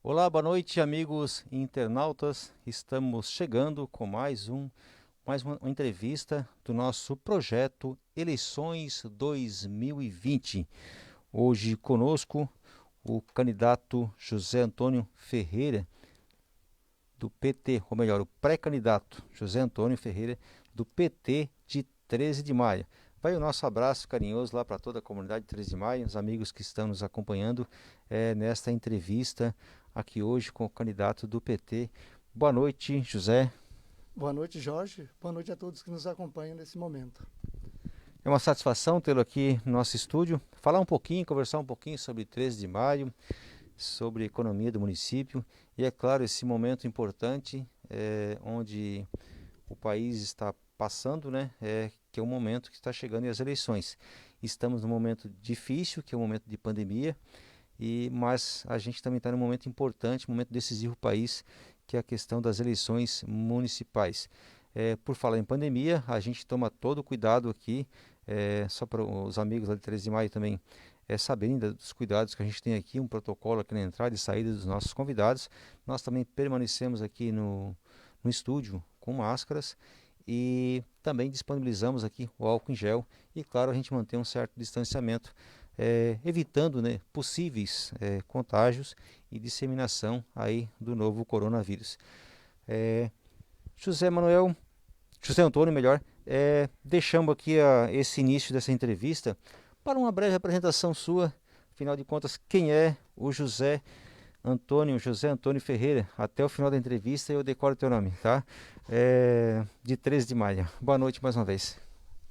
Olá, boa noite, amigos internautas. Estamos chegando com mais uma entrevista do nosso projeto Eleições 2020. Hoje conosco o candidato José Antônio Ferreira do PT, ou melhor, o pré-candidato José Antônio Ferreira do PT de 13 de maio. Vai o nosso abraço carinhoso lá para toda a comunidade de 13 de maio, os amigos que estão nos acompanhando nesta entrevista aqui hoje com o candidato do PT. Boa noite, José. Boa noite, Jorge. Boa noite a todos que nos acompanham nesse momento. É uma satisfação tê-lo aqui no nosso estúdio, falar um pouquinho, conversar um pouquinho sobre 13 de maio, sobre a economia do município e, é claro, esse momento importante onde o país está passando, né, que é um momento que está chegando as eleições. Estamos num momento difícil, que é um momento de pandemia, mas a gente também está num momento importante, um momento decisivo para o país, que é a questão das eleições municipais. Por falar em pandemia, a gente toma todo o cuidado aqui, só para os amigos lá de 13 de maio também saberem dos cuidados que a gente tem aqui, um protocolo aqui na entrada e saída dos nossos convidados. Nós também permanecemos aqui no estúdio com máscaras e também disponibilizamos aqui o álcool em gel e, claro, a gente mantém um certo distanciamento, evitando, né, possíveis contágios e disseminação aí do novo coronavírus. É, José Manuel, José Antônio, melhor, deixamos aqui esse início dessa entrevista para uma breve apresentação sua. Afinal de contas, quem é o José Antônio Ferreira? Até o final da entrevista eu decoro teu nome, tá? De 13 de maio. Boa noite mais uma vez.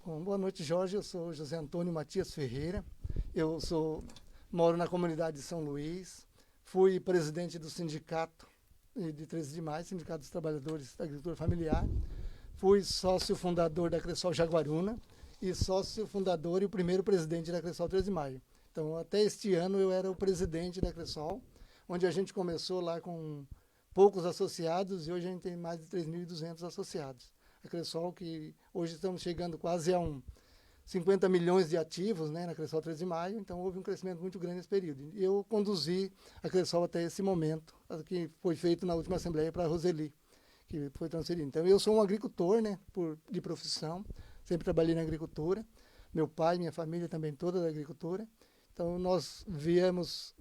Bom, boa noite, Jorge. Eu sou José Antônio Matias Ferreira. Moro na comunidade de São Luís. Fui presidente do sindicato de 13 de maio, Sindicato dos Trabalhadores da Agricultura Familiar. Fui sócio fundador da Cressol Jaguaruna e sócio fundador e o primeiro presidente da Cressol 13 de maio. Então, até este ano eu era o presidente da Cressol, onde a gente começou lá com poucos associados e hoje a gente tem mais de 3.200 associados. A Cressol, que hoje estamos chegando quase a 50 milhões de ativos, né, na Cressol 13 de maio, então houve um crescimento muito grande nesse período. E eu conduzi a Cressol até esse momento, que foi feito na última assembleia para a Roseli, que foi transferido. Então eu sou um agricultor, né, de profissão, sempre trabalhei na agricultura, meu pai, minha família também toda da agricultura. Então nós viemos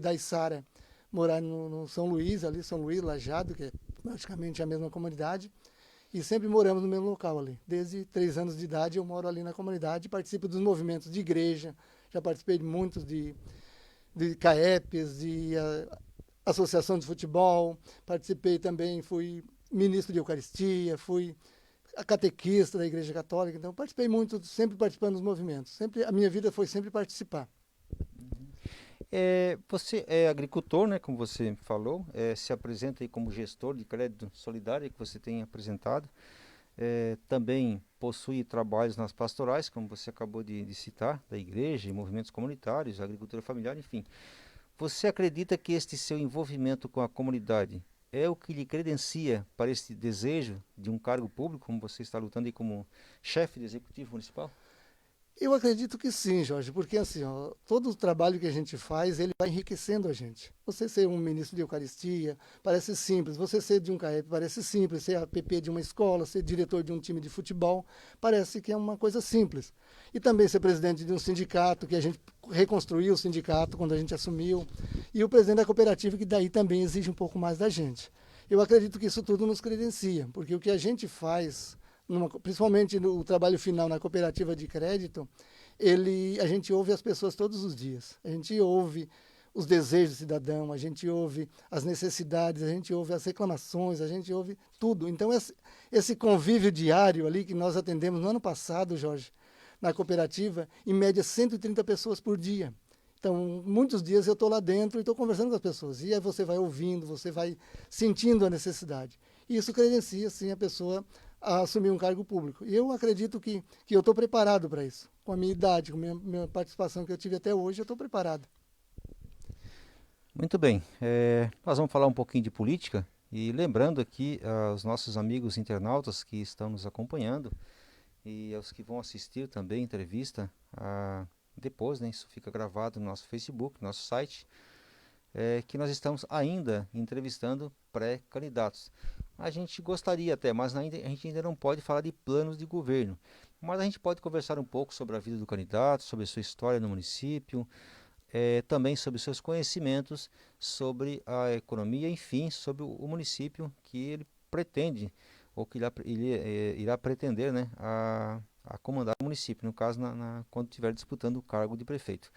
da Içara morar no São Luís, ali, São Luís, Lajeado, que é praticamente a mesma comunidade, e sempre moramos no mesmo local ali. Desde 3 anos de idade eu moro ali na comunidade, participo dos movimentos de igreja, já participei de muitos de CAEPs, de associação de futebol, participei também, fui ministro de Eucaristia, fui catequista da Igreja Católica, então participei muito, sempre participando dos movimentos. Sempre, a minha vida foi sempre participar. Você é agricultor, né, como você falou, se apresenta aí como gestor de crédito solidário que você tem apresentado. Também possui trabalhos nas pastorais, como você acabou de citar, da igreja, movimentos comunitários, agricultura familiar, enfim. Você acredita que este seu envolvimento com a comunidade é o que lhe credencia para este desejo de um cargo público, como você está lutando aí como chefe do executivo municipal? Eu acredito que sim, Jorge, porque assim, ó, todo o trabalho que a gente faz, ele vai enriquecendo a gente. Você ser um ministro de Eucaristia parece simples, você ser de um CAEP parece simples, ser APP de uma escola, ser diretor de um time de futebol, parece que é uma coisa simples. E também ser presidente de um sindicato, que a gente reconstruiu o sindicato quando a gente assumiu, e o presidente da cooperativa, que daí também exige um pouco mais da gente. Eu acredito que isso tudo nos credencia, porque o que a gente faz principalmente no trabalho final na cooperativa de crédito, a gente ouve as pessoas todos os dias. A gente ouve os desejos do cidadão, a gente ouve as necessidades, a gente ouve as reclamações, a gente ouve tudo. Então, esse convívio diário ali que nós atendemos no ano passado, Jorge, na cooperativa, em média 130 pessoas por dia. Então, muitos dias eu estou lá dentro e estou conversando com as pessoas. E aí você vai ouvindo, você vai sentindo a necessidade. E isso credencia, sim, a pessoa a assumir um cargo público. E eu acredito que eu estou preparado para isso. Com a minha idade, com a minha participação que eu tive até hoje, eu estou preparado. Muito bem, nós vamos falar um pouquinho de política e lembrando aqui aos nossos amigos internautas que estão nos acompanhando e aos que vão assistir também a entrevista depois, né, isso fica gravado no nosso Facebook, no nosso site. que nós estamos ainda entrevistando pré-candidatos. A gente gostaria até, mas a gente ainda não pode falar de planos de governo. Mas a gente pode conversar um pouco sobre a vida do candidato, sobre a sua história no município, também sobre seus conhecimentos sobre a economia, enfim, sobre o município que ele pretende, ou que irá pretender, né, a comandar o município, no caso, quando estiver disputando o cargo de prefeito.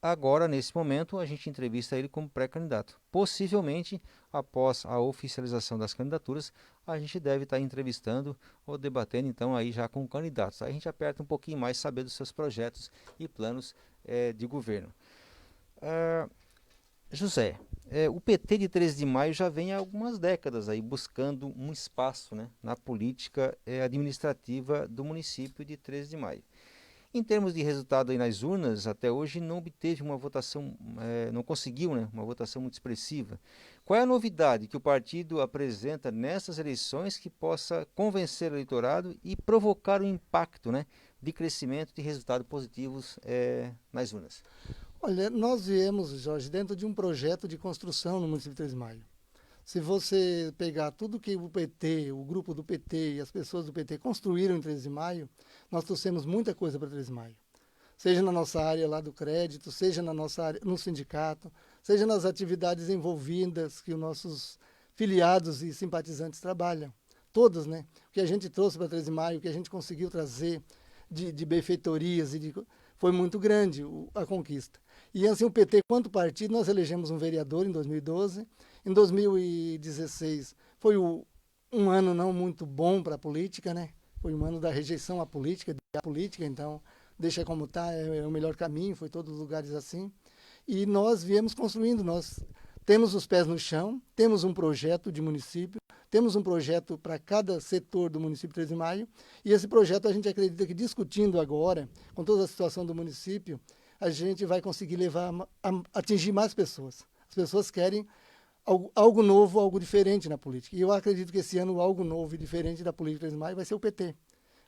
Agora, nesse momento, a gente entrevista ele como pré-candidato. Possivelmente, após a oficialização das candidaturas, a gente deve estar entrevistando ou debatendo, então, aí já com candidatos. Aí a gente aperta um pouquinho mais, saber dos seus projetos e planos de governo. Ah, José, o PT de 13 de maio já vem há algumas décadas aí buscando um espaço, né, na política administrativa do município de 13 de maio. Em termos de resultado aí nas urnas, até hoje não obteve uma votação, não conseguiu, né, uma votação muito expressiva. Qual é a novidade que o partido apresenta nessas eleições que possa convencer o eleitorado e provocar um impacto, né, de crescimento de resultados positivos nas urnas? Olha, nós viemos, Jorge, dentro de um projeto de construção no município de 3 de Maio. Se você pegar tudo que o PT, o grupo do PT e as pessoas do PT construíram em 13 de maio, nós trouxemos muita coisa para 13 de maio. Seja na nossa área lá do crédito, seja na nossa área, no sindicato, seja nas atividades envolvidas que os nossos filiados e simpatizantes trabalham. Todas, né? O que a gente trouxe para 13 de maio, o que a gente conseguiu trazer de benfeitorias, foi muito grande a conquista. E assim, o PT, quanto partido, nós elegemos um vereador em 2012. Em 2016 foi um ano não muito bom para a política, né? Foi um ano da rejeição à política, então deixa como está, é o melhor caminho, foi todos os lugares assim. E nós viemos construindo, nós temos os pés no chão, temos um projeto de município, temos um projeto para cada setor do município de 13 de Maio, e esse projeto a gente acredita que discutindo agora, com toda a situação do município, a gente vai conseguir atingir mais pessoas. As pessoas querem algo novo, algo diferente na política. E eu acredito que esse ano algo novo e diferente da política de 13 de maio vai ser o PT,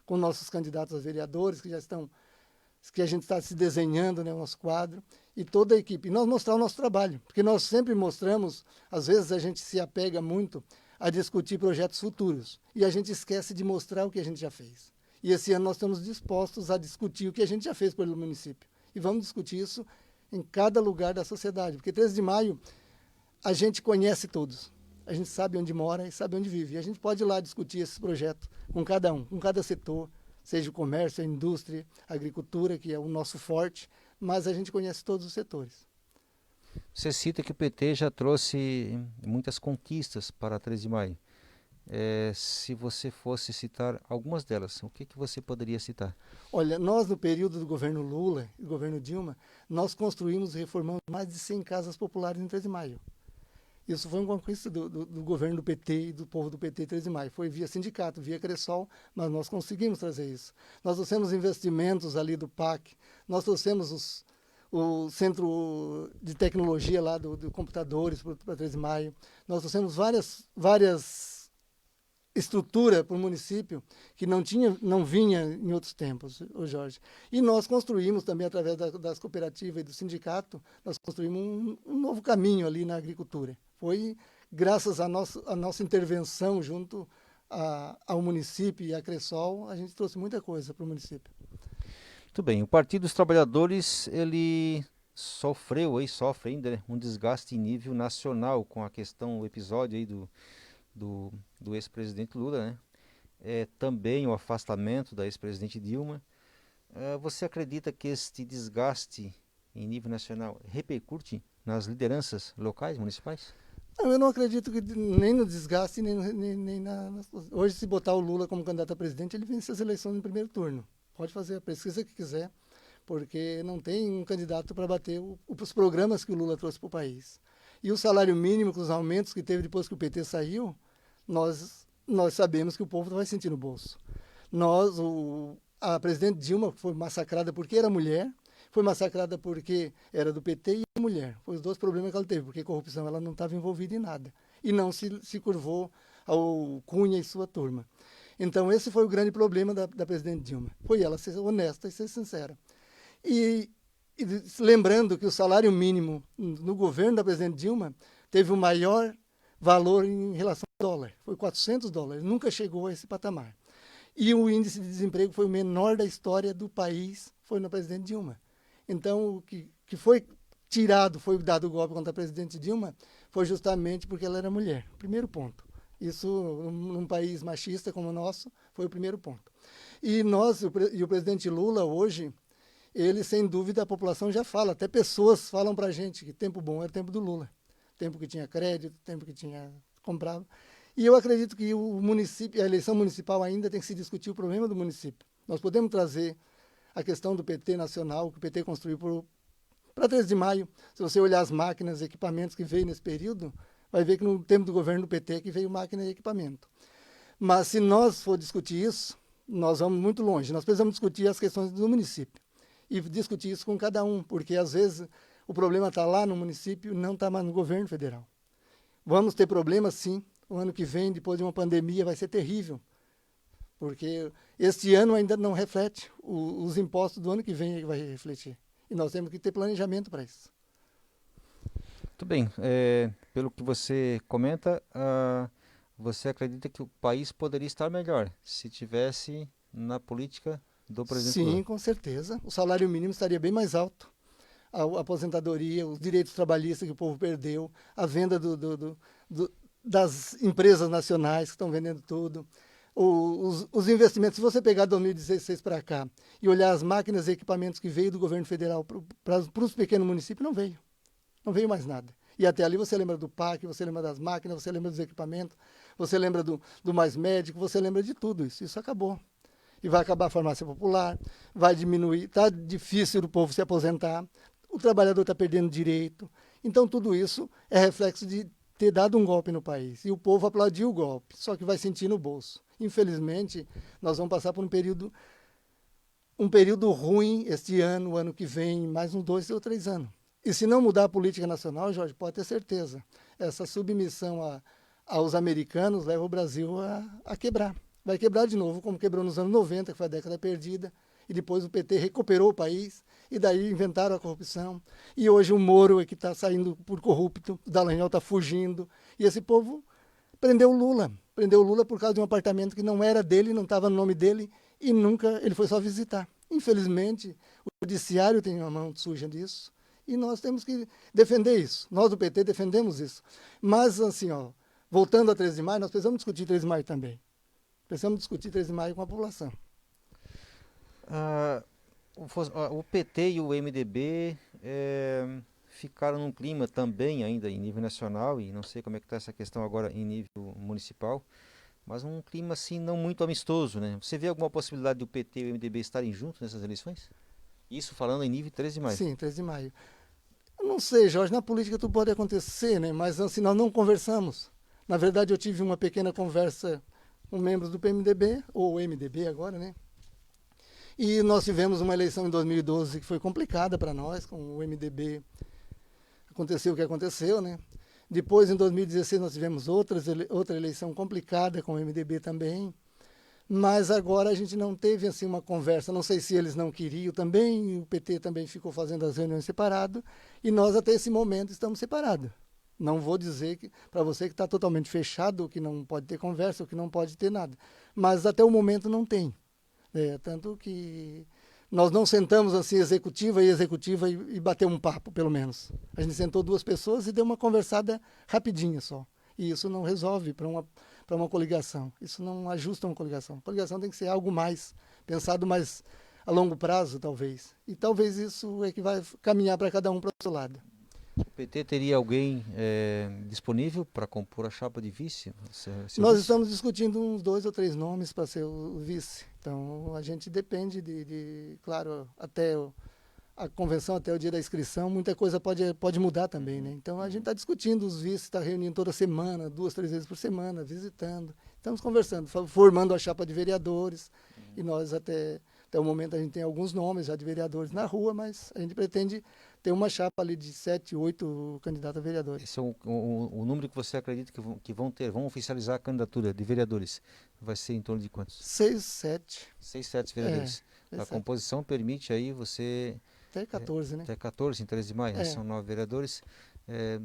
com nossos candidatos a vereadores que a gente está se desenhando, né, o nosso quadro, e toda a equipe. E nós mostrar o nosso trabalho, porque nós sempre mostramos, às vezes a gente se apega muito a discutir projetos futuros, e a gente esquece de mostrar o que a gente já fez. E esse ano nós estamos dispostos a discutir o que a gente já fez pelo município. E vamos discutir isso em cada lugar da sociedade, porque 13 de maio a gente conhece todos. A gente sabe onde mora e sabe onde vive. E a gente pode ir lá discutir esses projetos com cada um, com cada setor, seja o comércio, a indústria, a agricultura, que é o nosso forte, mas a gente conhece todos os setores. Você cita que o PT já trouxe muitas conquistas para 13 de maio. Se você fosse citar algumas delas, o que você poderia citar? Olha, nós no período do governo Lula e do governo Dilma, nós construímos e reformamos mais de 100 casas populares em 13 de maio. Isso foi uma conquista do governo do PT e do povo do PT 13 de maio. Foi via sindicato, via Cressol, mas nós conseguimos trazer isso. Nós trouxemos investimentos ali do PAC, nós trouxemos o centro de tecnologia lá do computadores para 13 de maio, nós trouxemos várias estrutura para o município que não vinha em outros tempos, o Jorge. E nós construímos também, através das cooperativas e do sindicato, nós construímos um novo caminho ali na agricultura. Foi graças à nossa intervenção junto ao município e à Cressol, a gente trouxe muita coisa para o município. Muito bem, o Partido dos Trabalhadores, ele sofre ainda, né, um desgaste em nível nacional com a questão, o episódio aí do ex-presidente Lula, né? Também o afastamento da ex-presidente Dilma. Você acredita que este desgaste em nível nacional repercute nas lideranças locais, municipais? Não, eu não acredito que nem no desgaste, Hoje, se botar o Lula como candidato a presidente, ele vence as eleições no primeiro turno. Pode fazer a pesquisa que quiser, porque não tem um candidato para bater os programas que o Lula trouxe para o país. E o salário mínimo, com os aumentos que teve depois que o PT saiu, nós sabemos que o povo vai sentir no bolso. A presidente Dilma foi massacrada porque era mulher, foi massacrada porque era do PT e mulher. Foi os dois problemas que ela teve, porque corrupção ela não estava envolvida em nada. E não se curvou ao Cunha e sua turma. Então, esse foi o grande problema da presidente Dilma. Foi ela ser honesta e ser sincera. E E lembrando que o salário mínimo no governo da presidente Dilma teve o maior valor em relação ao dólar, foi US$ 400, nunca chegou a esse patamar. E o índice de desemprego foi o menor da história do país, foi na presidente Dilma. Então, o que foi tirado, foi dado o golpe contra a presidente Dilma, foi justamente porque ela era mulher. Primeiro ponto. Isso, num país machista como o nosso, foi o primeiro ponto. E o presidente Lula, hoje, ele, sem dúvida, a população já fala, até pessoas falam para a gente que tempo bom era o tempo do Lula. Tempo que tinha crédito, tempo que tinha comprado. E eu acredito que o município, a eleição municipal ainda tem que se discutir o problema do município. Nós podemos trazer a questão do PT nacional, que o PT construiu para 13 de maio. Se você olhar as máquinas e equipamentos que veio nesse período, vai ver que no tempo do governo do PT que veio máquina e equipamento. Mas se nós for discutir isso, nós vamos muito longe. Nós precisamos discutir as questões do município e discutir isso com cada um, porque às vezes o problema está lá no município, não está mais no governo federal. Vamos ter problemas, sim. O ano que vem, depois de uma pandemia, vai ser terrível, porque este ano ainda não reflete. Os impostos do ano que vem vai refletir. E nós temos que ter planejamento para isso. Muito bem. Pelo que você comenta, você acredita que o país poderia estar melhor se tivesse na política do presidente Sim, Lula? com certeza. O salário mínimo estaria bem mais alto. A aposentadoria, os direitos trabalhistas que o povo perdeu, a venda das empresas nacionais que estão vendendo tudo, os investimentos. Se você pegar 2016 para cá e olhar as máquinas e equipamentos que veio do governo federal para os pequenos municípios, não veio mais nada. E até ali você lembra do PAC, você lembra das máquinas, você lembra dos equipamentos, você lembra do Mais Médico, você lembra de tudo isso. Isso acabou. E vai acabar a farmácia popular, vai diminuir, está difícil do povo se aposentar, o trabalhador está perdendo direito. Então tudo isso é reflexo de ter dado um golpe no país. E o povo aplaudiu o golpe, só que vai sentir no bolso. Infelizmente, nós vamos passar por um período ruim este ano, o ano que vem, mais uns 2 ou 3 anos. E se não mudar a política nacional, Jorge, pode ter certeza, essa submissão aos americanos leva o Brasil a quebrar. Vai quebrar de novo, como quebrou nos anos 90, que foi a década perdida, e depois o PT recuperou o país, e daí inventaram a corrupção. E hoje o Moro é que está saindo por corrupto, o Dallagnol está fugindo, e esse povo prendeu o Lula. Prendeu o Lula por causa de um apartamento que não era dele, não estava no nome dele, e nunca, ele foi só visitar. Infelizmente, o judiciário tem uma mão suja disso, e nós temos que defender isso. Nós do PT defendemos isso. Mas, assim, voltando a 13 de maio, nós precisamos discutir 13 de maio também. Precisamos discutir 13 de maio com a população. O PT e o MDB ficaram num clima também ainda em nível nacional, e não sei como é que está essa questão agora em nível municipal, mas um clima assim não muito amistoso, né? Você vê alguma possibilidade do PT e o MDB estarem juntos nessas eleições? Isso falando em nível 13 de maio. Sim, 13 de maio. Eu não sei, Jorge, na política tudo pode acontecer, né? Mas assim, nós não conversamos. Na verdade, eu tive uma pequena conversa com membros do PMDB, ou MDB agora, né? E nós tivemos uma eleição em 2012 que foi complicada para nós, com o MDB. Aconteceu o que aconteceu, né? Depois, em 2016, nós tivemos outra eleição complicada com o MDB também. Mas agora a gente não teve assim uma conversa, não sei se eles não queriam também, o PT também ficou fazendo as reuniões separado, e nós até esse momento estamos separados. Não vou dizer que para você que está totalmente fechado, que não pode ter conversa, que não pode ter nada, mas até o momento não tem. Tanto que nós não sentamos assim executiva e bateu um papo, pelo menos. A gente sentou 2 pessoas e deu uma conversada rapidinha só. E isso não resolve para uma coligação. Isso não ajusta uma coligação. A coligação tem que ser algo mais, pensado mais a longo prazo, talvez. E talvez isso é que vai caminhar para cada um para o seu lado. O PT teria alguém disponível para compor a chapa de vice? Nós estamos discutindo uns 2 ou 3 nomes para ser o vice. Então, a gente depende claro, até a convenção, até o dia da inscrição, muita coisa pode mudar também, né? Então, a gente está discutindo os vices, está reunindo toda semana, 2, 3 vezes por semana, visitando. Estamos conversando, formando a chapa de vereadores, e nós até o momento a gente tem alguns nomes já de vereadores na rua, mas a gente pretende ter uma chapa ali de 7, 8 candidatos a vereadores. Esse é o número que você acredita que vão oficializar a candidatura de vereadores? Vai ser em torno de quantos? 6, 7. 6, 7 vereadores. A composição permite aí você até 14, né? Até 14, em 13 de maio, né? É. São 9 vereadores.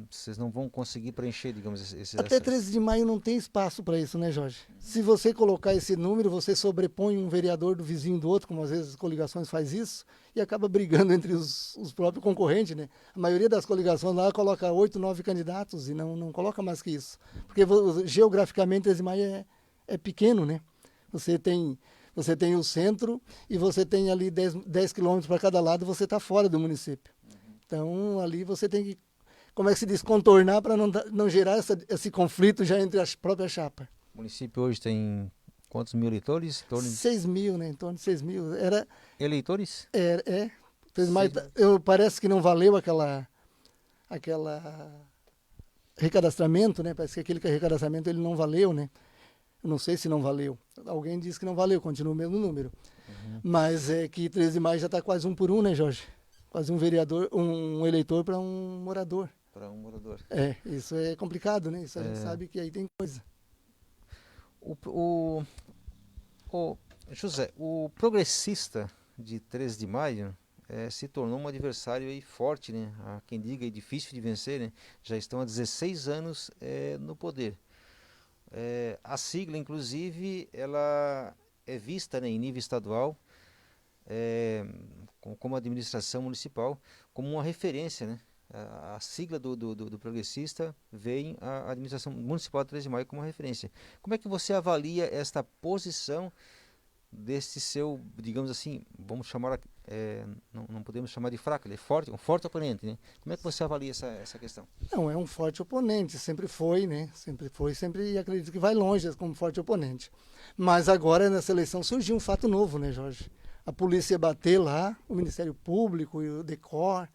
Vocês não vão conseguir preencher, digamos, Até 13 de maio não tem espaço para isso, né, Jorge? Se você colocar esse número, você sobrepõe um vereador do vizinho do outro, como às vezes as coligações faz isso, e acaba brigando entre os próprios concorrentes, né? A maioria das coligações lá coloca 8, 9 candidatos e não coloca mais que isso. Porque geograficamente 13 de maio é pequeno, né? Você tem o centro e você tem ali 10 quilômetros para cada lado, você está fora do município. Então, ali você tem que, como é que se diz, contornar para não gerar esse conflito já entre as próprias chapas. O município hoje tem quantos mil eleitores? 6 mil, né? Em torno de 6 mil. Eleitores? Parece que não valeu aquela recadastramento, né? Parece que aquele recadastramento ele não valeu, né? Eu não sei se não valeu. Alguém disse que não valeu, continua o mesmo número. Mas é que 13 de maio já está quase 1 por 1, né, Jorge? Quase um vereador, um eleitor para um morador. Para um morador. Isso é complicado, né? Isso a gente sabe que aí tem coisa. José, o progressista de 13 de maio se tornou um adversário aí forte, né? Há quem diga aí difícil de vencer, né? Já estão há 16 anos no poder. A sigla, inclusive, ela é vista, né, em nível estadual, como administração municipal, como uma referência, né? A sigla do progressista vem a administração municipal de 13 de maio como uma referência. Como é que você avalia esta posição desse seu, digamos assim, vamos chamar, não podemos chamar de fraco, ele é forte, um forte oponente, né? Como é que você avalia essa questão? Não, é um forte oponente, sempre foi, né? Sempre acredito que vai longe como forte oponente. Mas agora nessa eleição surgiu um fato novo, né, Jorge? A polícia bater lá, o Ministério Público e o DECOR,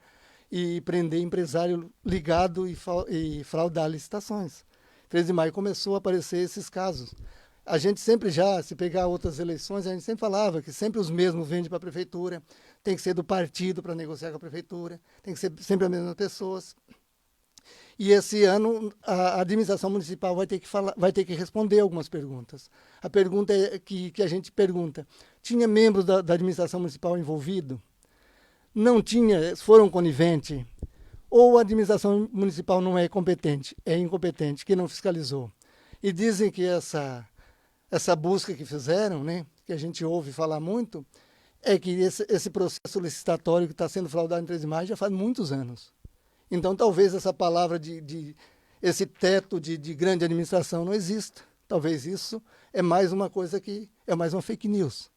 e prender empresário ligado e fraudar licitações. 13 de maio começou a aparecer esses casos. A gente sempre se pegar outras eleições, a gente sempre falava que sempre os mesmos vendem para a prefeitura, tem que ser do partido para negociar com a prefeitura, tem que ser sempre as mesmas pessoas. E esse ano a administração municipal vai ter que responder algumas perguntas. A pergunta que a gente pergunta: tinha membros da administração municipal envolvido? Não tinha, foram coniventes? Ou a administração municipal não é competente, é incompetente, que não fiscalizou? E dizem que essa busca que fizeram, né, que a gente ouve falar muito, é que esse processo licitatório que está sendo fraudado em 13 de maio já faz muitos anos. Então, talvez essa palavra esse teto de grande administração não exista. Talvez isso é mais uma coisa é mais uma fake news.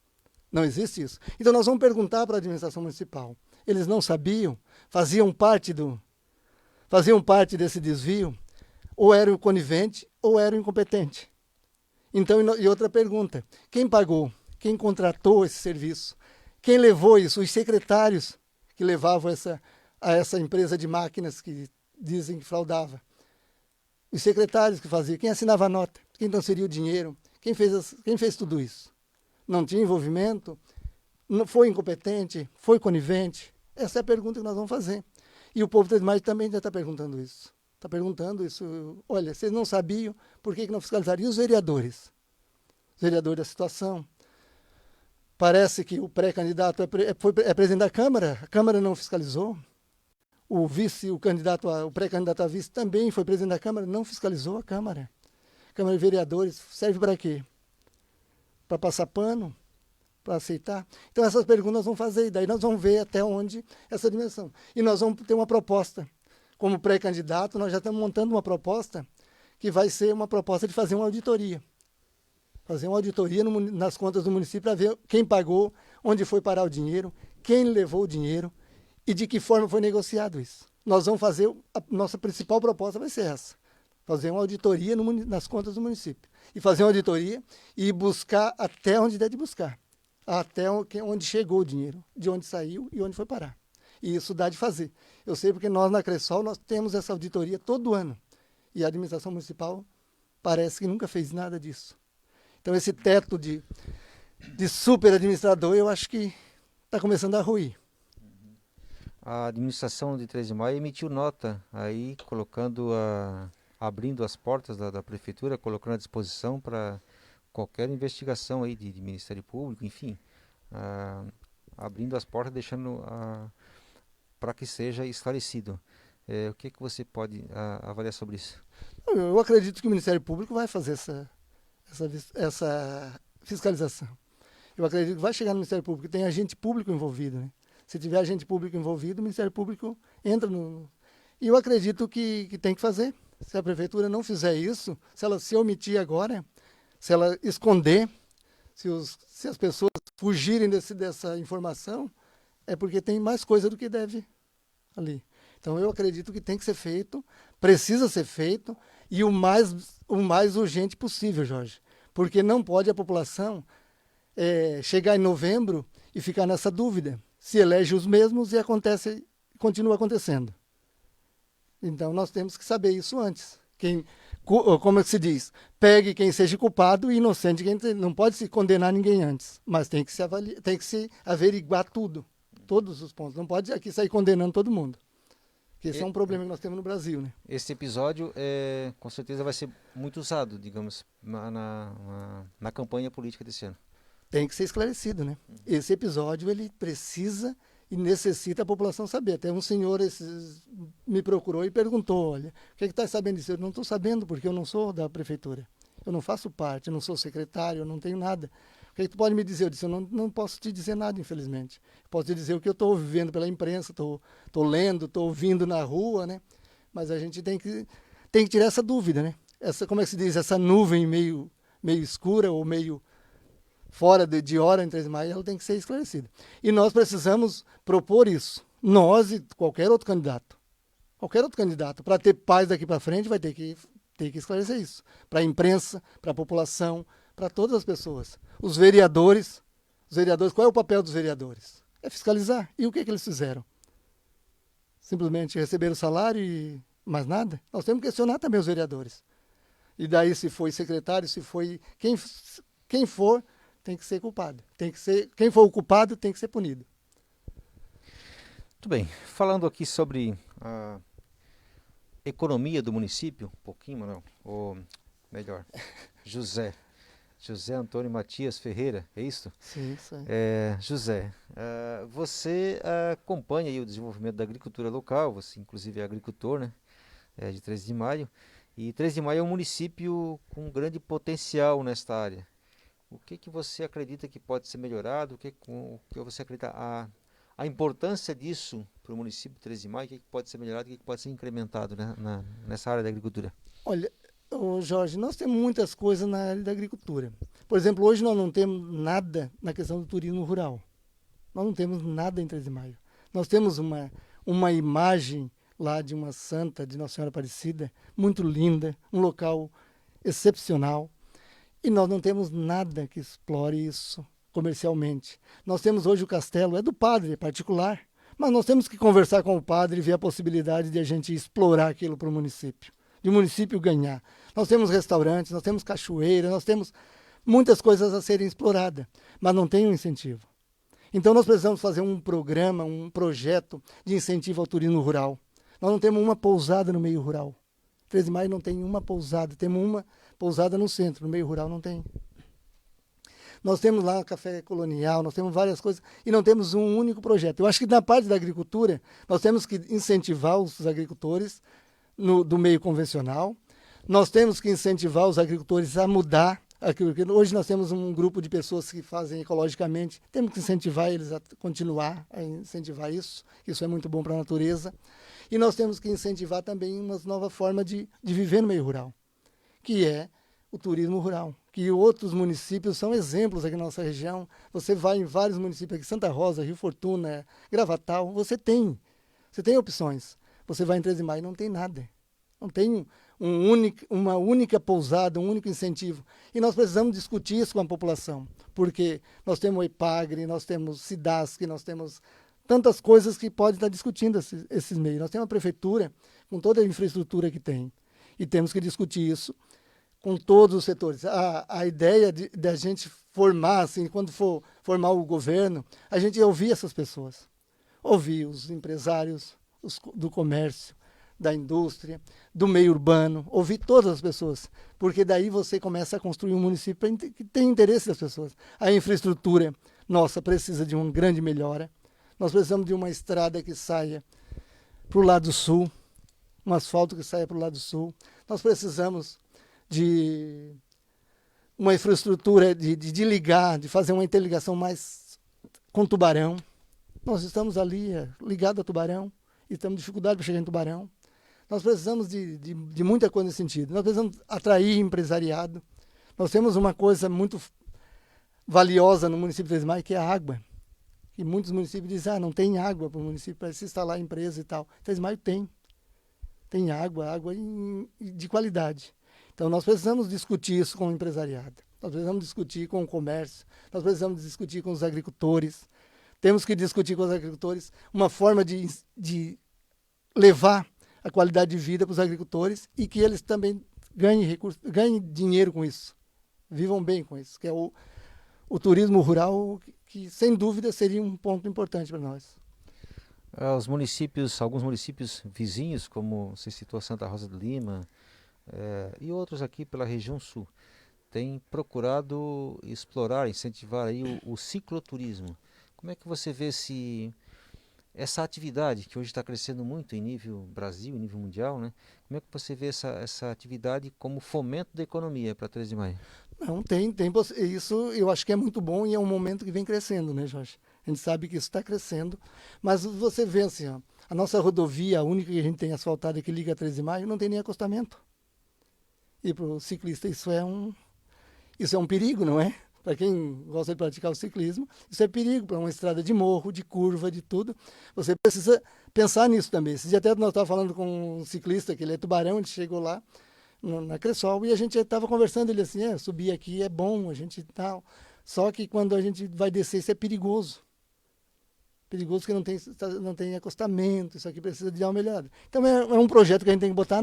Não existe isso. Então, nós vamos perguntar para a administração municipal. Eles não sabiam? Faziam parte desse desvio? Ou eram conivente ou eram incompetente? Então, e outra pergunta: quem pagou? Quem contratou esse serviço? Quem levou isso? Os secretários que levavam a essa empresa de máquinas que dizem que fraudava. Os secretários que faziam. Quem assinava a nota? Quem transferiu o dinheiro? Quem fez tudo isso? Não tinha envolvimento? Não foi incompetente? Foi conivente? Essa é a pergunta que nós vamos fazer. E o povo de 13 de maio também já está perguntando isso. Está perguntando isso. Olha, vocês não sabiam, por que não fiscalizaram? E os vereadores? Os vereadores da situação. Parece que o pré-candidato é presidente da Câmara, a Câmara não fiscalizou. O pré-candidato a vice também foi presidente da Câmara, não fiscalizou a Câmara. A Câmara de Vereadores serve para quê? Para passar pano? Para aceitar? Então essas perguntas nós vamos fazer, e daí nós vamos ver até onde essa dimensão. E nós vamos ter uma proposta. Como pré-candidato, nós já estamos montando uma proposta que vai ser uma proposta de fazer uma auditoria. Fazer uma auditoria nas contas do município para ver quem pagou, onde foi parar o dinheiro, quem levou o dinheiro e de que forma foi negociado isso. Nós vamos fazer, a nossa principal proposta vai ser essa. Fazer uma auditoria nas contas do município. E fazer uma auditoria e buscar até onde der de buscar. Até onde chegou o dinheiro, de onde saiu e onde foi parar. E isso dá de fazer. Eu sei porque nós na Cressol nós temos essa auditoria todo ano. E a administração municipal parece que nunca fez nada disso. Então esse teto de super administrador eu acho que está começando a ruir. A administração de 13 de maio emitiu nota aí abrindo as portas da prefeitura, colocando à disposição para qualquer investigação aí de Ministério Público, enfim, abrindo as portas, deixando para que seja esclarecido. O que você pode avaliar sobre isso? Eu acredito que o Ministério Público vai fazer essa fiscalização. Eu acredito que vai chegar no Ministério Público, tem agente público envolvido, né? Se tiver agente público envolvido, o Ministério Público entra no... E eu acredito que tem que fazer. Se a Prefeitura não fizer isso, se ela se omitir agora, se ela esconder, se as pessoas fugirem dessa informação, é porque tem mais coisa do que deve ali. Então eu acredito que tem que ser feito, precisa ser feito, e o mais urgente possível, Jorge. Porque não pode a população chegar em novembro e ficar nessa dúvida. Se elege os mesmos e continua acontecendo. Então nós temos que saber isso antes. Como é que se diz? Pegue quem seja culpado e inocente quem não pode se condenar ninguém antes. Mas tem que se averiguar tudo, todos os pontos. Não pode aqui sair condenando todo mundo. Porque esse é um problema que nós temos no Brasil, né? Esse episódio, com certeza, vai ser muito usado, digamos, na campanha política desse ano. Tem que ser esclarecido, né? Esse episódio, ele precisa e necessita a população saber. Até um senhor me procurou e perguntou, olha, o que está sabendo disso? Eu não estou sabendo, porque eu não sou da prefeitura. Eu não faço parte, eu não sou secretário, eu não tenho nada. O que tu pode me dizer? Eu disse, eu não posso te dizer nada, infelizmente. Posso te dizer o que eu estou vivendo pela imprensa, estou lendo, estou ouvindo na rua, né? Mas a gente tem que tirar essa dúvida, né? Como é que se diz? Essa nuvem meio escura ou meio fora de hora em 3 de maio, ela tem que ser esclarecida. E nós precisamos propor isso. Nós e qualquer outro candidato. Qualquer outro candidato, para ter paz daqui para frente, vai ter que esclarecer isso. Para a imprensa, para a população, para todas as pessoas. Os vereadores, qual é o papel dos vereadores? É fiscalizar. E o que eles fizeram? Simplesmente receberam o salário e mais nada? Nós temos que questionar também os vereadores. E daí, se foi secretário, se foi quem for, tem que ser culpado. Quem for o culpado tem que ser punido. Muito bem. Falando aqui sobre a economia do município, um pouquinho, Manuel, ou melhor, José Antônio Matias Ferreira, é isso? Sim, isso aí. José, você acompanha aí o desenvolvimento da agricultura local, você inclusive é agricultor, né? De 13 de Maio, e 13 de Maio é um município com grande potencial nesta área. O que você acredita que pode ser melhorado? O que você acredita a importância disso para o município de 13 de Maio? O que pode ser melhorado? O que pode ser incrementado, né, nessa área da agricultura? Olha, Jorge, nós temos muitas coisas na área da agricultura. Por exemplo, hoje nós não temos nada na questão do turismo rural. Nós não temos nada em 13 de Maio. Nós temos uma imagem lá de uma santa, de Nossa Senhora Aparecida, muito linda, um local excepcional. E nós não temos nada que explore isso comercialmente. Nós temos hoje o castelo, é do padre, é particular, mas nós temos que conversar com o padre e ver a possibilidade de a gente explorar aquilo para o município, de o município ganhar. Nós temos restaurantes, nós temos cachoeira, nós temos muitas coisas a serem exploradas, mas não tem um incentivo. Então nós precisamos fazer um programa, um projeto de incentivo ao turismo rural. Nós não temos uma pousada no meio rural. 13 de Maio não tem uma pousada, temos uma pousada no centro, no meio rural não tem. Nós temos lá café colonial, nós temos várias coisas e não temos um único projeto. Eu acho que na parte da agricultura, nós temos que incentivar os agricultores do meio convencional, nós temos que incentivar os agricultores a mudar. Hoje nós temos um grupo de pessoas que fazem ecologicamente, temos que incentivar eles a continuar a incentivar isso é muito bom para a natureza. E nós temos que incentivar também uma nova forma de viver no meio rural, que é o turismo rural, que outros municípios são exemplos aqui na nossa região. Você vai em vários municípios aqui, Santa Rosa, Rio Fortuna, Gravatal, você tem opções. Você vai em 13 de Maio, não tem nada. Não tem uma única pousada, um único incentivo. E nós precisamos discutir isso com a população, porque nós temos o EPAGRE, nós temos SIDASC, nós temos tantas coisas que pode estar discutindo esses meios. Nós temos a prefeitura com toda a infraestrutura que tem e temos que discutir isso com todos os setores. A ideia de a gente formar, assim, quando for formar o governo, a gente ouvir essas pessoas. Ouvir os empresários do comércio, da indústria, do meio urbano, ouvir todas as pessoas, porque daí você começa a construir um município que tem interesse das pessoas. A infraestrutura nossa precisa de uma grande melhora. nós precisamos de uma estrada que saia para o lado sul, um asfalto que saia para o lado sul. Nós precisamos de uma infraestrutura de ligar, de fazer uma interligação mais com Tubarão. Nós estamos ali ligados a Tubarão e temos dificuldade para chegar em Tubarão. Nós precisamos de muita coisa nesse sentido. Nós precisamos atrair empresariado. Nós temos uma coisa muito valiosa no município de Três de Maio, que é a água. E muitos municípios dizem, não tem água para o município, para se instalar empresa e tal. Três de Maio tem. Tem água de qualidade. Então nós precisamos discutir isso com o empresariado. Nós precisamos discutir com o comércio. Nós precisamos discutir com os agricultores. Temos que discutir com os agricultores uma forma de levar a qualidade de vida para os agricultores e que eles também ganhem recursos, ganhem dinheiro com isso, vivam bem com isso, que é o turismo rural, que sem dúvida seria um ponto importante para nós. Os municípios, alguns municípios vizinhos, como você citou Santa Rosa de Lima, e outros aqui pela região sul, têm procurado explorar, incentivar aí o cicloturismo. Como é que você vê essa atividade que hoje está crescendo muito em nível Brasil, em nível mundial, né? Como é que você vê essa atividade como fomento da economia para 3 de Maio? Não, tem isso eu acho que é muito bom e é um momento que vem crescendo, né, Jorge? A gente sabe que isso está crescendo, mas você vê assim, ó, a nossa rodovia, a única que a gente tem asfaltada que liga a 3 de Maio, não tem nem acostamento. E para o ciclista isso é um perigo, não é? Para quem gosta de praticar o ciclismo, isso é perigo para uma estrada de morro, de curva, de tudo. Você precisa pensar nisso também. Esse dia até nós estávamos falando com um ciclista, que ele é Tubarão, ele chegou lá na Cressol e a gente estava conversando, ele assim, subir aqui é bom, a gente tal. Só que quando a gente vai descer, isso é perigoso. Perigoso que não tem acostamento, isso aqui precisa de dar uma melhorada. Então é um projeto que a gente tem que botar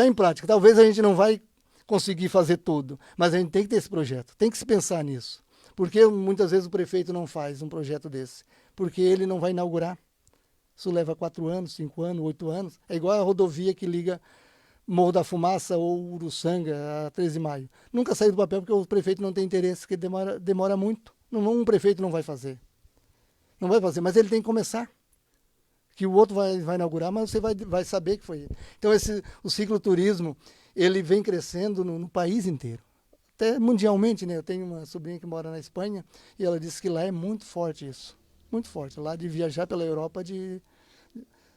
em prática. Talvez a gente não vai conseguir fazer tudo, mas a gente tem que ter esse projeto, tem que se pensar nisso. Porque muitas vezes o prefeito não faz um projeto desse, porque ele não vai inaugurar. Isso leva 4 anos, 5 anos, 8 anos. É igual a rodovia que liga Morro da Fumaça ou Uruçanga a 13 de Maio. Nunca saiu do papel porque o prefeito não tem interesse, porque demora muito. Um prefeito não vai fazer. Não vai fazer, mas ele tem que começar. Que o outro vai inaugurar, mas você vai saber que foi ele. Então o cicloturismo, ele vem crescendo no país inteiro. Até mundialmente, né? Eu tenho uma sobrinha que mora na Espanha e ela disse que lá é muito forte isso. Muito forte. Lá de viajar pela Europa de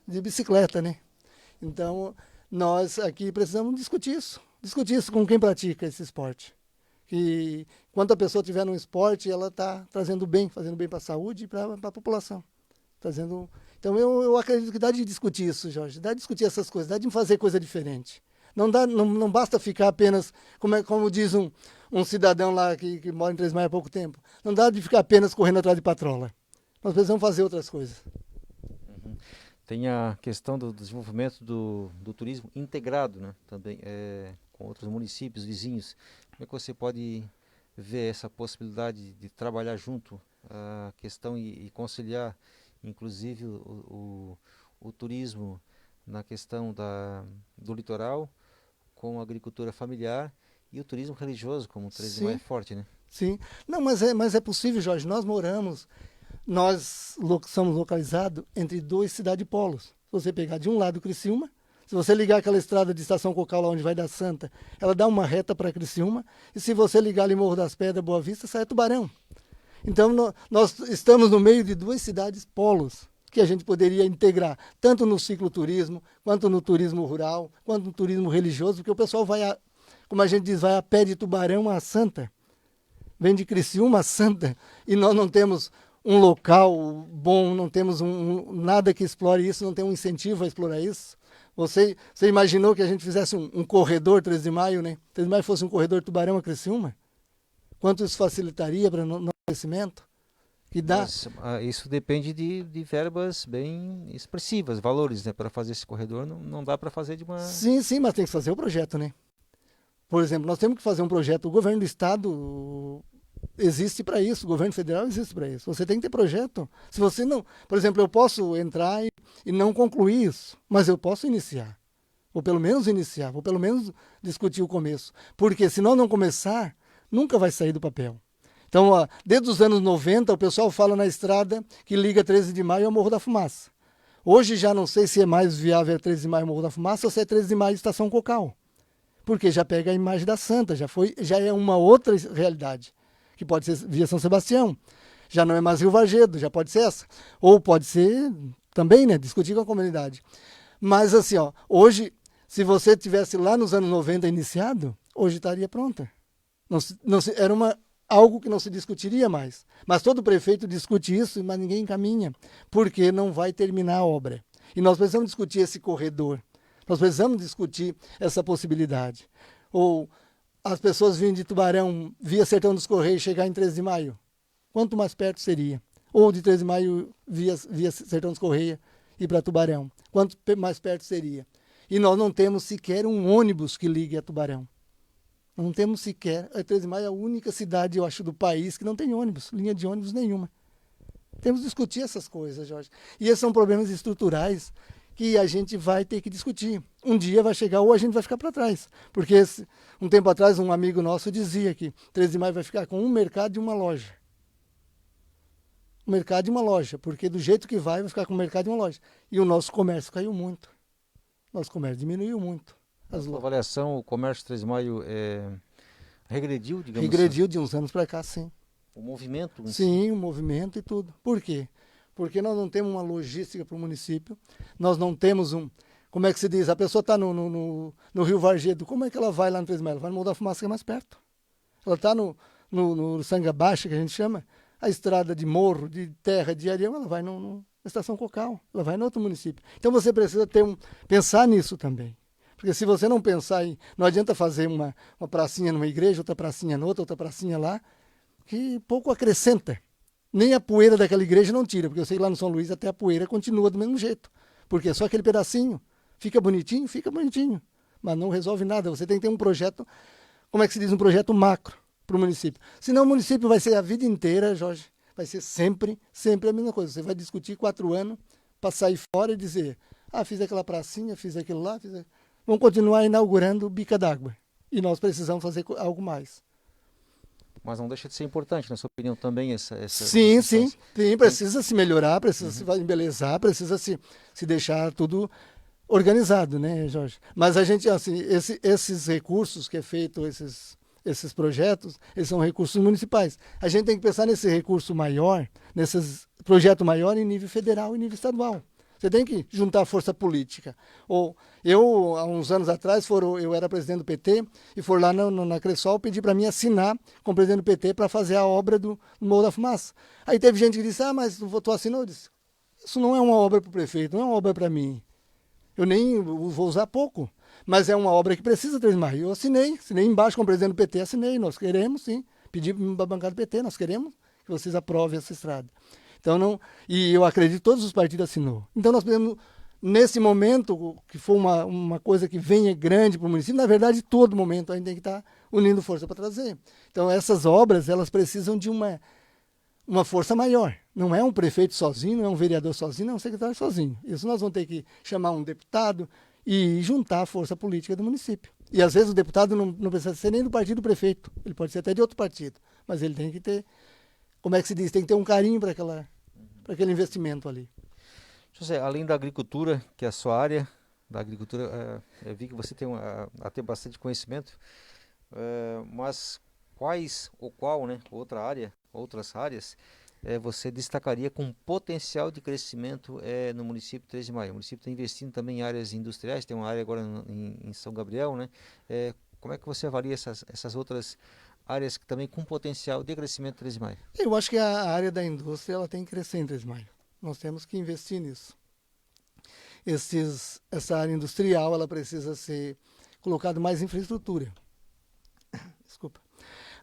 bicicleta, né? Então, nós aqui precisamos discutir isso. Discutir isso com quem pratica esse esporte. Que quando a pessoa tiver num esporte, ela está fazendo bem para a saúde e para a população. Então eu acredito que dá de discutir isso, Jorge. Dá de discutir essas coisas, dá de fazer coisa diferente. Não basta ficar apenas, como diz um cidadão lá que mora em Três de Maio há pouco tempo, não dá de ficar apenas correndo atrás de patrola. Nós precisamos fazer outras coisas. Uhum. Tem a questão do desenvolvimento do turismo integrado, né? Também com outros municípios vizinhos. Como é que você pode ver essa possibilidade de trabalhar junto a questão e conciliar, inclusive, o turismo na questão do litoral, com a agricultura familiar e o turismo religioso, como o 3 de Maio é forte, né? Sim. Não, mas é possível, Jorge. Nós somos localizados entre 2 cidades-polos. Se você pegar de um lado Criciúma, se você ligar aquela estrada de Estação Cocal, lá onde vai dar Santa, ela dá uma reta para Criciúma, e se você ligar ali Morro das Pedras, Boa Vista, sai Tubarão. Então nós estamos no meio de 2 cidades-polos, que a gente poderia integrar, tanto no cicloturismo, quanto no turismo rural, quanto no turismo religioso, porque o pessoal como a gente diz, vai a pé de Tubarão a Santa, vem de Criciúma a Santa, e nós não temos um local bom, não temos nada que explore isso, não tem um incentivo a explorar isso. Você imaginou que a gente fizesse um corredor 13 de Maio, né? 13 de Maio fosse um corredor Tubarão a Criciúma? Quanto isso facilitaria para o nosso crescimento? Que dá... Mas, isso depende de verbas bem expressivas, valores, né? Para fazer esse corredor não dá para fazer de uma... Sim, mas tem que fazer o projeto, né? Por exemplo, nós temos que fazer um projeto, o governo do estado existe para isso, o governo federal existe para isso. Você tem que ter projeto. Se você não... Por exemplo, eu posso entrar e não concluir isso, mas eu posso iniciar. Vou pelo menos discutir o começo. Porque se nós não começar, nunca vai sair do papel. Então, ó, desde os anos 90, o pessoal fala na estrada que liga 13 de maio ao Morro da Fumaça. Hoje já não sei se é mais viável 13 de maio Morro da Fumaça ou se é 13 de maio Estação Cocal. Porque já pega a imagem da Santa, já é uma outra realidade, que pode ser via São Sebastião. Já não é mais Rio Vargedo, já pode ser essa. Ou pode ser também, né, discutir com a comunidade. Mas assim, ó, hoje, se você tivesse lá nos anos 90 iniciado, hoje estaria pronta. Era algo que não se discutiria mais. Mas todo prefeito discute isso, mas ninguém encaminha, porque não vai terminar a obra. E nós precisamos discutir esse corredor. Nós precisamos discutir essa possibilidade. Ou as pessoas vinham de Tubarão, via Sertão dos Correios, chegar em 13 de maio. Quanto mais perto seria? Ou de 13 de maio, via Sertão dos Correios, ir para Tubarão. Quanto mais perto seria? E nós não temos sequer um ônibus que ligue a Tubarão. Não temos sequer. A 13 de maio é a única cidade, eu acho, do país que não tem ônibus, linha de ônibus nenhuma. Temos que discutir essas coisas, Jorge. E esses são problemas estruturais que a gente vai ter que discutir. Um dia vai chegar ou a gente vai ficar para trás. Porque um tempo atrás um amigo nosso dizia que 13 de maio vai ficar com um mercado e uma loja. Um mercado e uma loja, porque do jeito que vai ficar com um mercado e uma loja. E o nosso comércio caiu muito. Nosso comércio diminuiu muito. Na sua avaliação, o comércio 13 de maio regrediu, digamos regrediu assim? De uns anos para cá, sim. O movimento? Sim, o movimento e tudo. Por quê? Porque nós não temos uma logística para o município, nós não temos como é que se diz, a pessoa está no Rio Vargedo, como é que ela vai lá no 13 de maio? Ela vai no Morro da Fumaça, que é mais perto. Ela está no Sanga Baixa, que a gente chama, a estrada de morro, de terra, de areia, ela vai na Estação Cocal, ela vai em outro município. Então você precisa pensar nisso também. Porque se você não pensar em... Não adianta fazer uma pracinha numa igreja, outra pracinha noutra, outra pracinha lá, que pouco acrescenta. Nem a poeira daquela igreja não tira, porque eu sei que lá no São Luís até a poeira continua do mesmo jeito. Porque é só aquele pedacinho. Fica bonitinho, mas não resolve nada. Você tem que ter um projeto, como é que se diz, um projeto macro para o município. Senão o município vai ser a vida inteira, Jorge, vai ser sempre a mesma coisa. Você vai discutir 4 anos para sair fora e dizer, fiz aquela pracinha, fiz aquilo lá, Vamos continuar inaugurando bica d'água. E nós precisamos fazer algo mais. Mas não deixa de ser importante, na sua opinião, também essa Sim, precisa se melhorar, precisa se embelezar, precisa se deixar tudo organizado, né, Jorge? Mas a gente, assim, esses recursos que é feito, esses projetos, eles são recursos municipais. A gente tem que pensar nesse recurso maior, nesses projetos maiores em nível federal e nível estadual. Você tem que juntar força política. Eu, há uns anos atrás, eu era presidente do PT e for lá na Cressol pedir para mim assinar como presidente do PT para fazer a obra do Morro da Fumaça. Aí teve gente que disse, mas tu assinou? Eu disse, isso não é uma obra para o prefeito, não é uma obra para mim. Eu nem vou usar pouco, mas é uma obra que precisa 13 de maio. Eu assinei embaixo como presidente do PT, assinei, nós queremos sim, pedi para a bancada do PT, nós queremos que vocês aprovem essa estrada. Então, e eu acredito que todos os partidos assinou. Então nós podemos, nesse momento, que for uma coisa que venha grande para o município, na verdade, todo momento a gente tem que estar unindo força para trazer. Então essas obras, elas precisam de uma força maior. Não é um prefeito sozinho, não é um vereador sozinho, não é um secretário sozinho. Isso nós vamos ter que chamar um deputado e juntar a força política do município. E às vezes o deputado não precisa ser nem do partido do prefeito, ele pode ser até de outro partido, mas ele tem que ter, como é que se diz, tem que ter um carinho para aquele investimento ali. José, além da agricultura, que é a sua área, da agricultura, eu vi que você tem até bastante conhecimento, mas outras áreas, você destacaria com potencial de crescimento no município de 13 de maio? O município está investindo também em áreas industriais, tem uma área agora em São Gabriel, né? Como é que você avalia essas outras áreas que também com potencial de crescimento em 13 de maio? Eu acho que a área da indústria ela tem que crescer em 13 de maio. Nós temos que investir nisso. Essa área industrial ela precisa ser colocada mais infraestrutura. Desculpa.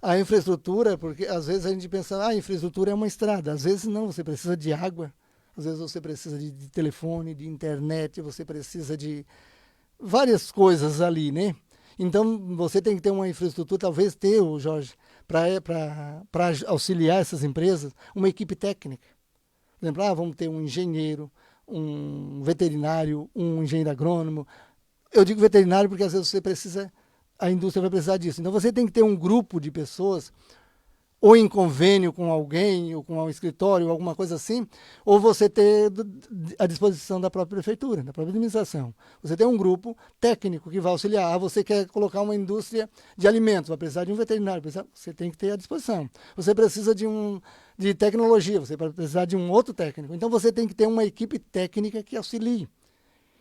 A infraestrutura, porque às vezes a gente pensa, a infraestrutura é uma estrada. Às vezes não, você precisa de água, às vezes você precisa de telefone, de internet, você precisa de várias coisas ali, né? Então, você tem que ter uma infraestrutura, talvez ter, Jorge, para auxiliar essas empresas, uma equipe técnica. Por exemplo, vamos ter um engenheiro, um veterinário, um engenheiro agrônomo. Eu digo veterinário porque às vezes a indústria vai precisar disso. Então, você tem que ter um grupo de pessoas ou em convênio com alguém, ou com um escritório, ou alguma coisa assim, ou você ter à disposição da própria prefeitura, da própria administração. Você tem um grupo técnico que vai auxiliar. Ah, você quer colocar uma indústria de alimentos, vai precisar de um veterinário, você tem que ter à disposição. Você precisa de tecnologia, você vai precisar de um outro técnico. Então você tem que ter uma equipe técnica que auxilie.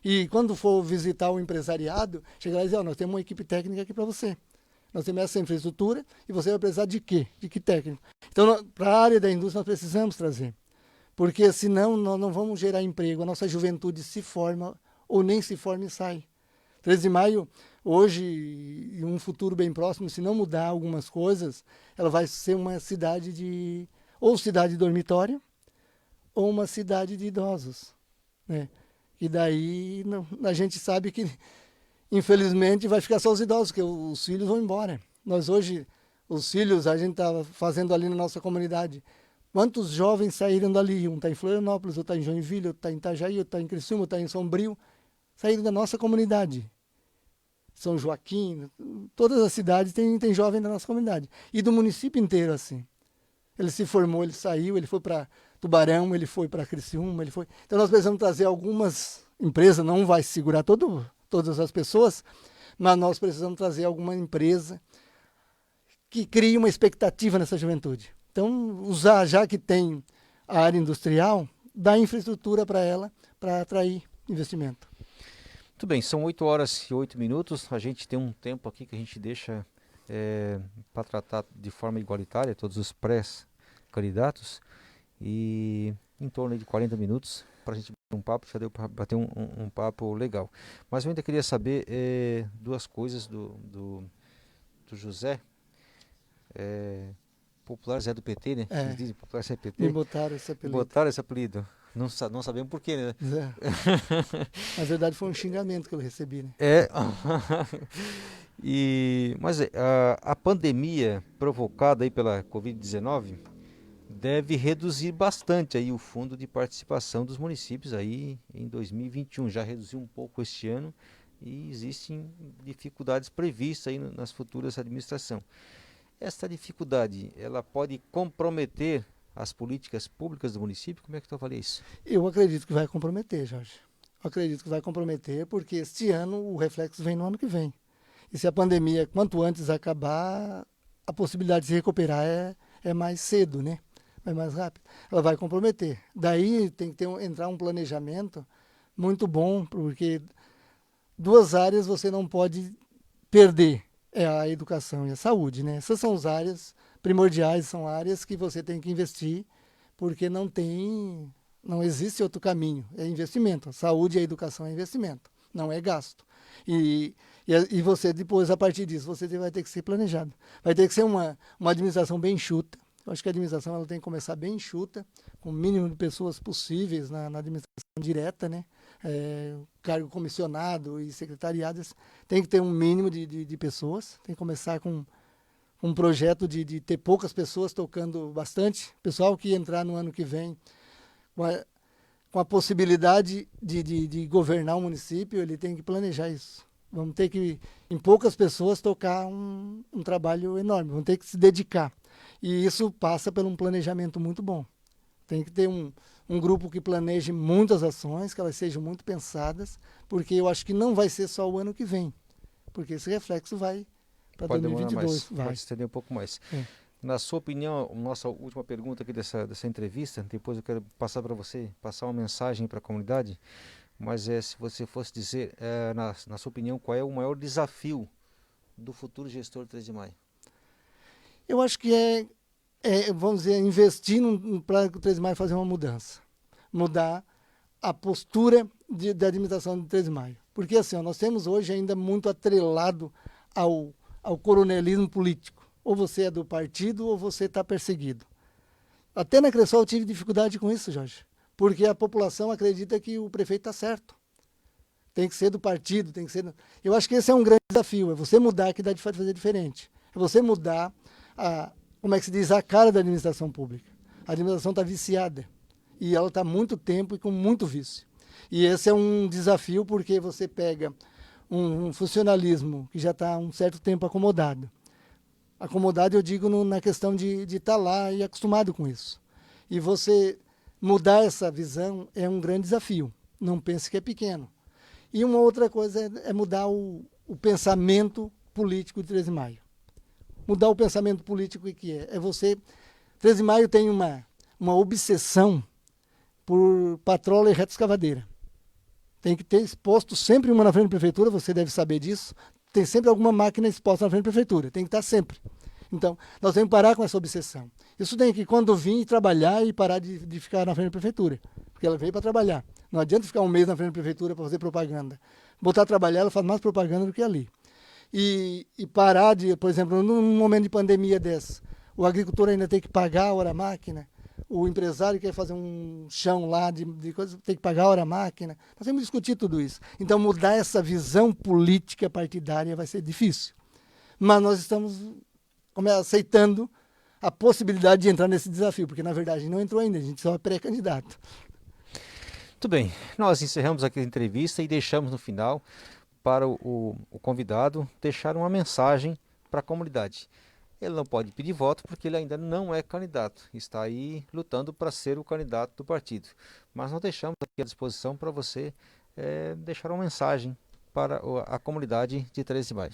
E quando for visitar o empresariado, chegar lá e dizer, nós temos uma equipe técnica aqui para você. Nós temos essa infraestrutura e você vai precisar de quê? De que técnico? Então, para a área da indústria, nós precisamos trazer. Porque senão nós não vamos gerar emprego. A nossa juventude se forma ou nem se forma e sai. 13 de maio, hoje, em um futuro bem próximo, se não mudar algumas coisas, ela vai ser uma cidade ou cidade dormitório, ou uma cidade de idosos. Né? E daí a gente sabe que infelizmente vai ficar só os idosos, porque os filhos vão embora. Nós hoje, os filhos, a gente está fazendo ali na nossa comunidade. Quantos jovens saíram dali? Um está em Florianópolis, outro está em Joinville, outro está em Itajaí, outro está em Criciúma, outro está em Sombrio. Saíram da nossa comunidade. São Joaquim, todas as cidades tem jovem da nossa comunidade. E do município inteiro, assim. Ele se formou, ele saiu, ele foi para Tubarão, ele foi para Criciúma, ele foi... Então nós precisamos trazer algumas empresas, não vai segurar todas as pessoas, mas nós precisamos trazer alguma empresa que crie uma expectativa nessa juventude. Então, usar, já que tem a área industrial, dar infraestrutura para ela, para atrair investimento. Muito bem, são 8 horas e 8 minutos. A gente tem um tempo aqui que a gente deixa para tratar de forma igualitária todos os pré-candidatos. E em torno de 40 minutos para a gente bater um papo, já deu para bater um papo legal. Mas eu ainda queria saber duas coisas do José, popular Zé do PT, né? Eles dizem popular Zé do PT. Me botaram esse apelido. Botaram esse apelido. Não sabemos por quê, né? Na verdade foi um xingamento que eu recebi, né? Mas a pandemia provocada aí pela Covid-19 deve reduzir bastante aí o fundo de participação dos municípios aí em 2021. Já reduziu um pouco este ano e existem dificuldades previstas aí nas futuras administrações. Essa dificuldade, ela pode comprometer as políticas públicas do município? Como é que tu avalia isso? Eu acredito que vai comprometer, Jorge. Eu acredito que vai comprometer porque este ano o reflexo vem no ano que vem. E se a pandemia, quanto antes acabar, a possibilidade de se recuperar é mais cedo, né? É mais rápido. Ela vai comprometer. Daí tem que entrar um planejamento muito bom, porque duas áreas você não pode perder. É a educação e a saúde, né? Essas são as áreas primordiais, são áreas que você tem que investir, porque não existe outro caminho. É investimento. A saúde e a educação é investimento, não é gasto. E você depois, a partir disso, você vai ter que ser planejado. Vai ter que ser uma administração bem enxuta. Eu acho que a administração ela tem que começar bem enxuta, com o mínimo de pessoas possíveis na administração direta, né? Cargo comissionado e secretariados, tem que ter um mínimo de pessoas, tem que começar com um projeto de ter poucas pessoas tocando bastante, pessoal que entrar no ano que vem com a possibilidade de governar o município, ele tem que planejar isso. Vamos ter que, em poucas pessoas, tocar um trabalho enorme, vamos ter que se dedicar. E isso passa por um planejamento muito bom. Tem que ter um grupo que planeje muitas ações, que elas sejam muito pensadas, porque eu acho que não vai ser só o ano que vem, porque esse reflexo vai para 2022. Pode estender um pouco mais. Na sua opinião, nossa última pergunta aqui dessa entrevista, depois eu quero passar para você, passar uma mensagem para a comunidade, mas se você fosse dizer, na sua opinião, qual é o maior desafio do futuro gestor 13 de maio? Eu acho que vamos dizer, investir para o 13 de maio fazer uma mudança. Mudar a postura da administração do 13 de maio. Porque assim, nós temos hoje ainda muito atrelado ao coronelismo político. Ou você é do partido ou você está perseguido. Até na Cressol eu tive dificuldade com isso, Jorge. Porque a população acredita que o prefeito está certo. Tem que ser do partido, tem que ser... Eu acho que esse é um grande desafio, é você mudar que dá de fazer diferente. É você mudar como é que se diz, a cara da administração pública. A administração está viciada. E ela está há muito tempo e com muito vício. E esse é um desafio porque você pega um funcionalismo que já está há um certo tempo acomodado. Acomodado eu digo na questão de estar lá e acostumado com isso. E você mudar essa visão é um grande desafio. Não pense que é pequeno. E uma outra coisa é mudar o pensamento político de 13 de maio. Mudar o pensamento político que é? É você... 13 de maio tem uma obsessão por patrola e reta-escavadeira. Tem que ter exposto sempre uma na frente da prefeitura, você deve saber disso. Tem sempre alguma máquina exposta na frente da prefeitura, tem que estar sempre. Então, nós temos que parar com essa obsessão. Isso tem que, quando vir, trabalhar e parar de ficar na frente da prefeitura. Porque ela veio para trabalhar. Não adianta ficar um mês na frente da prefeitura para fazer propaganda. Botar a trabalhar, ela faz mais propaganda do que ali. E parar de, por exemplo, num momento de pandemia dessa, o agricultor ainda tem que pagar a hora-máquina, o empresário quer fazer um chão lá de coisa, tem que pagar a hora-máquina. Nós temos que discutir tudo isso. Então, mudar essa visão política partidária vai ser difícil. Mas nós estamos aceitando a possibilidade de entrar nesse desafio, porque, na verdade, a gente não entrou ainda, a gente só é pré-candidato. Muito bem, nós encerramos aqui a entrevista e deixamos no final para o convidado deixar uma mensagem para a comunidade. Ele não pode pedir voto porque ele ainda não é candidato, está aí lutando para ser o candidato do partido. Mas nós deixamos aqui à disposição para você deixar uma mensagem para a comunidade de 13 de maio.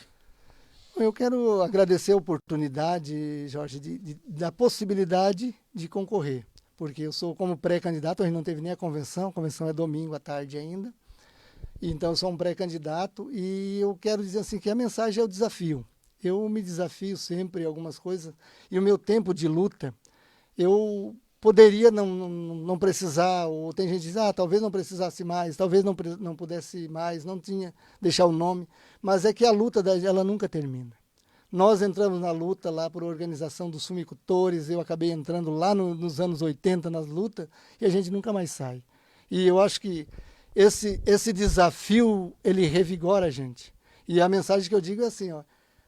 Eu quero agradecer a oportunidade, Jorge, da possibilidade de concorrer, porque eu sou como pré-candidato, a gente não teve nem a convenção é domingo à tarde ainda, então eu sou um pré-candidato e eu quero dizer assim que a mensagem é o desafio. Eu me desafio sempre em algumas coisas e o meu tempo de luta, eu poderia não precisar, ou tem gente que diz, talvez não precisasse mais, talvez não pudesse mais, não tinha deixar o nome, mas é que a luta ela nunca termina. Nós entramos na luta lá por organização dos sumicultores, eu acabei entrando lá nos anos 80 nas lutas e a gente nunca mais sai. E eu acho que esse desafio, ele revigora a gente. E a mensagem que eu digo é assim,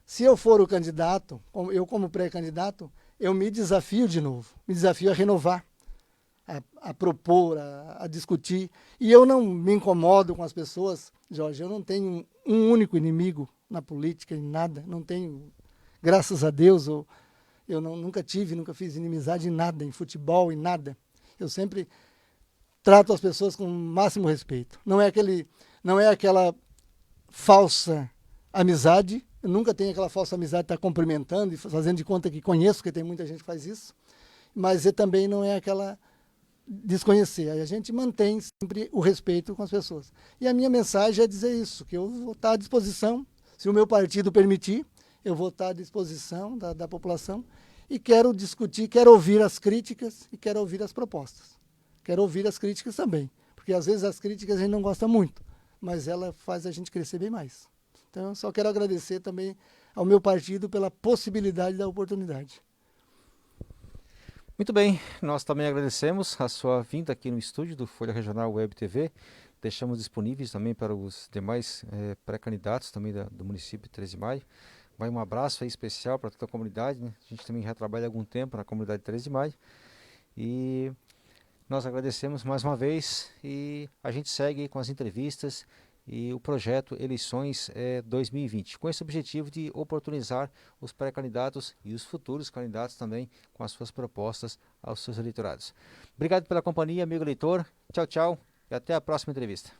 se eu for o candidato, eu como pré-candidato, eu me desafio de novo, me desafio a renovar, a propor, a discutir. E eu não me incomodo com as pessoas, Jorge, eu não tenho um único inimigo na política, em nada, não tenho, graças a Deus, eu nunca fiz inimizade em nada, em futebol, em nada. Eu sempre trato as pessoas com o máximo respeito. Não é aquela falsa amizade. Eu nunca tenho aquela falsa amizade de estar cumprimentando e fazendo de conta que conheço, porque tem muita gente que faz isso. Mas também não é aquela desconhecer. Aí a gente mantém sempre o respeito com as pessoas. E a minha mensagem é dizer isso, que eu vou estar à disposição, se o meu partido permitir, eu vou estar à disposição da população e quero discutir, quero ouvir as críticas e quero ouvir as propostas. Quero ouvir as críticas também, porque às vezes as críticas a gente não gosta muito, mas ela faz a gente crescer bem mais. Então, eu só quero agradecer também ao meu partido pela possibilidade da oportunidade. Muito bem, nós também agradecemos a sua vinda aqui no estúdio do Folha Regional Web TV. Deixamos disponíveis também para os demais pré-candidatos também do município de 13 de Maio. Vai um abraço aí especial para toda a comunidade, né? A gente também já trabalha há algum tempo na comunidade de 13 de Maio. E nós agradecemos mais uma vez e a gente segue com as entrevistas e o projeto Eleições 2020, com esse objetivo de oportunizar os pré-candidatos e os futuros candidatos também com as suas propostas aos seus eleitorados. Obrigado pela companhia, amigo eleitor. Tchau, tchau e até a próxima entrevista.